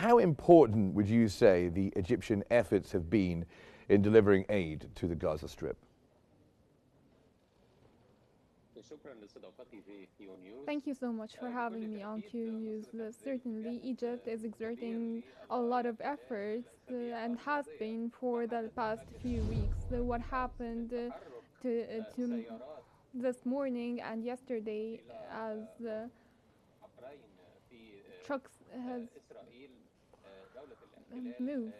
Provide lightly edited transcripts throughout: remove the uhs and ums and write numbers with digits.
how important would you say the Egyptian efforts have been in delivering aid to the Gaza Strip? Thank you so much for having me on QNews. Certainly, Egypt is exerting a lot of efforts and has been for the past few weeks. What happened to this morning and yesterday as trucks has moved.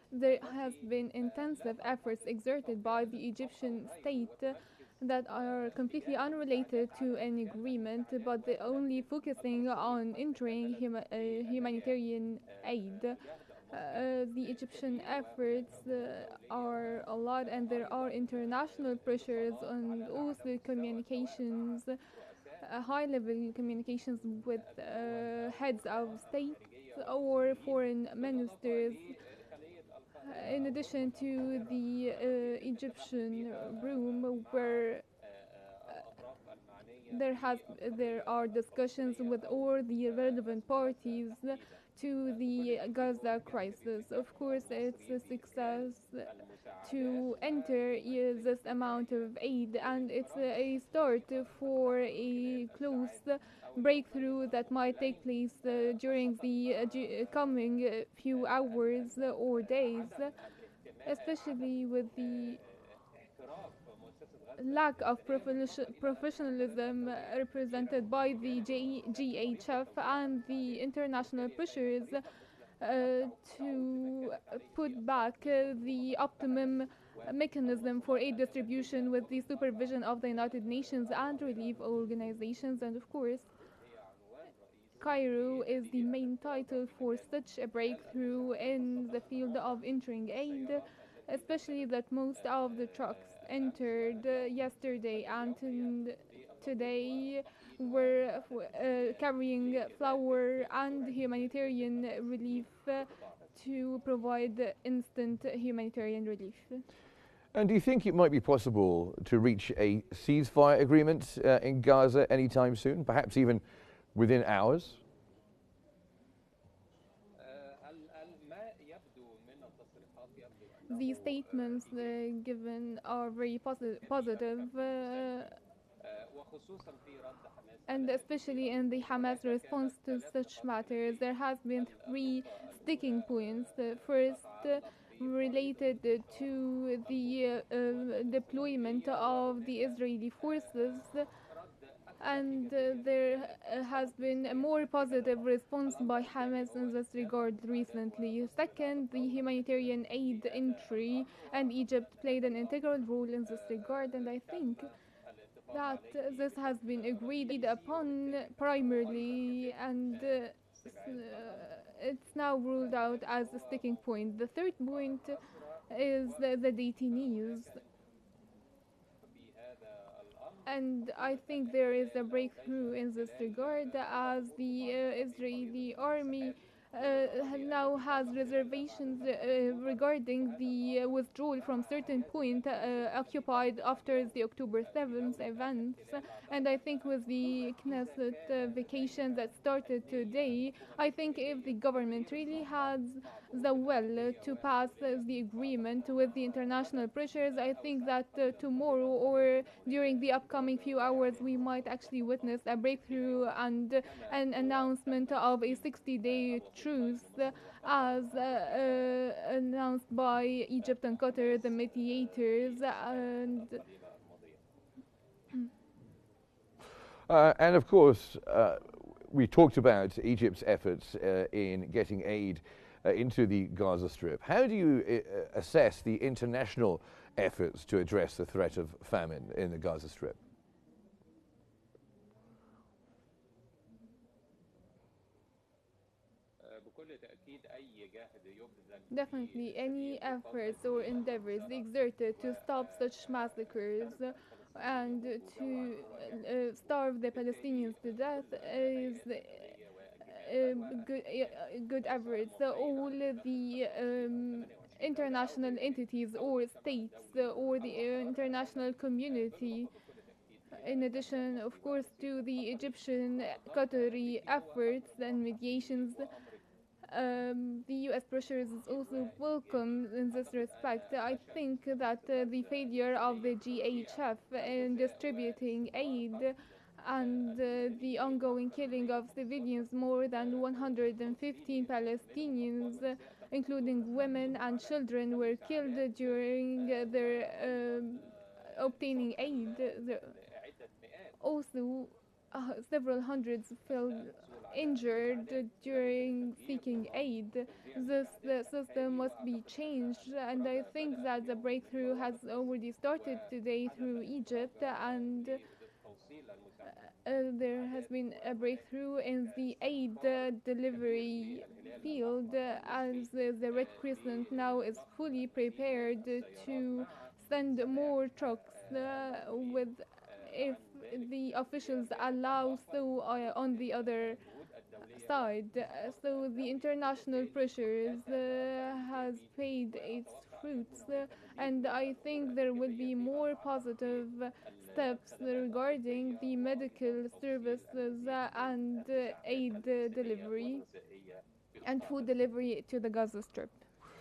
There has been intensive efforts exerted by the Egyptian state that are completely unrelated to an agreement, but they're only focusing on entering humanitarian aid. The Egyptian efforts are a lot, and there are international pressures on also communications, high-level communications with heads of state or foreign ministers. In addition to the Egyptian room, where there are discussions with all the relevant parties to the Gaza crisis. Of course, it's a success to enter this amount of aid, and it's a start for a close breakthrough that might take place during the coming few hours or days, especially with the lack of professionalism represented by the GHF and the international pressures to put back the optimum mechanism for aid distribution with the supervision of the United Nations and relief organizations. And of course, Cairo is the main title for such a breakthrough in the field of entering aid, especially that most of the trucks entered yesterday and today were carrying flour and humanitarian relief to provide instant humanitarian relief. And do you think it might be possible to reach a ceasefire agreement in Gaza anytime soon, perhaps even within hours? The statements given are very positive, and especially in the Hamas response to such matters, there has been three sticking points. First, related to the deployment of the Israeli forces, and there has been a more positive response by Hamas in this regard recently. Second, the humanitarian aid entry, and Egypt played an integral role in this regard, and I think that this has been agreed upon primarily, and it's now ruled out as a sticking point. The third point is the detainees, and I think there is a breakthrough in this regard, as the Israeli army now has reservations regarding the withdrawal from certain point occupied after the October 7th events. And I think with the Knesset vacation that started today, I think if the government really has the will to pass the agreement with the international pressures, I think that tomorrow or during the upcoming few hours we might actually witness a breakthrough and an announcement of a 60-day truce as announced by Egypt and Qatar, the mediators. And of course, we talked about Egypt's efforts in getting aid into the Gaza Strip. How do you assess the international efforts to address the threat of famine in the Gaza Strip? Definitely, any efforts or endeavors exerted to stop such massacres and to starve the Palestinians to death is good efforts. So all the international entities or states or the international community In addition, of course, to the Egyptian Qatari efforts and mediations, the US pressure is also welcome in this respect. I think that the failure of the GHF in distributing aid and the ongoing killing of civilians, more than 115 Palestinians, including women and children, were killed during their obtaining aid. Also, several hundreds fell injured during seeking aid. This the system must be changed, and I think that the breakthrough has already started today through Egypt, and there has been a breakthrough in the aid delivery field, as the Red Crescent now is fully prepared to send more trucks with, if the officials allow so, on the other side. So the international pressures has paid its fruits, and I think there will be more positive steps regarding the medical services and aid delivery and food delivery to the Gaza Strip.